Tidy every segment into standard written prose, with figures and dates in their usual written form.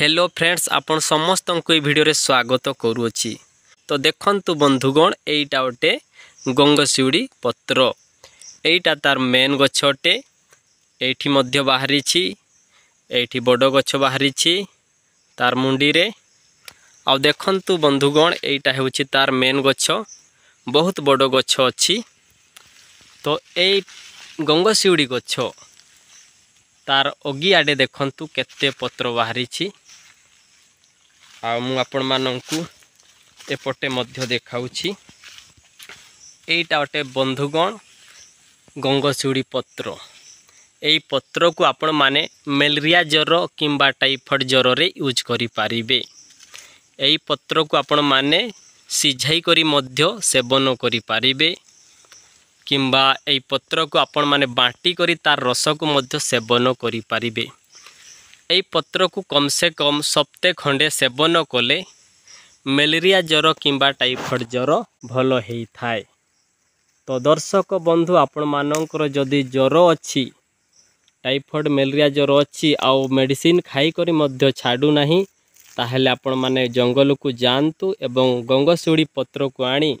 Hello friends आपण समस्त को वीडियो रे स्वागत करूँगी। तो देखंतु बंधुगण एटा गोटे गंगशिउड़ी पत्र एटा तार मेन गछटे एठी मध्य बाहरी एठी बड़ गछ बाहरी तार मुंडी रे आ देखंतु बंधुगण एटा हेउची तार मेन गछ बहुत बड़ गछ अछि। तो ए गंगशिउड़ी गछ तार अगी आडे देखंतु केते पत्र बाहरी आपण मानंकु एपटे मध्य देखाउछि। एटा गोटे बंधुगण गंगशिउड़ी पत्र एई पत्र को आपण माने मलेरिया ज्वर किंबा टाइफॉइड ज्वर रे यूज करि पारिबे। एई पत्र को आपण माने सिझाई करी मध्य सेवन करि पारिबे किंबा एई पत्र को आपण माने बाटी करी तार रस को मध्य सेवन करि पारिबे। एई पत्र को कम से कम सप्ते खंडे सेवन कले मलेरिया ज्वर किंबा टाइफॉइड ज्वर भल हेई थाए। तो दर्शक बंधु आपण मानकर जदि ज्वर अच्छी टाइफॉइड मलेरिया ज्वर अच्छी आउ मेडिसिन खाई करी मध्य छाडू नाही ताहेले आपण माने जंगल को जानतु एवं गंगशिउड़ी पत्र को आनी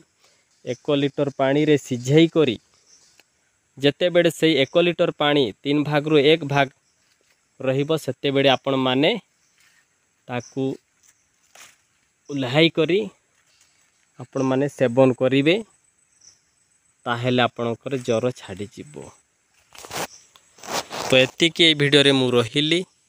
1 लिटर पानी रे सिझाई करी जेते बेडे से 1 लिटर पानी 3 भाग रु 1 भाग रहिबो सेते बेडे आपण माने ताकू उल्हाई करी आपण माने सेवन करिवे ताहेले आपणकर ज्वर छाड़ी जिवो। तो एतिके वीडियो रे मु रहिली।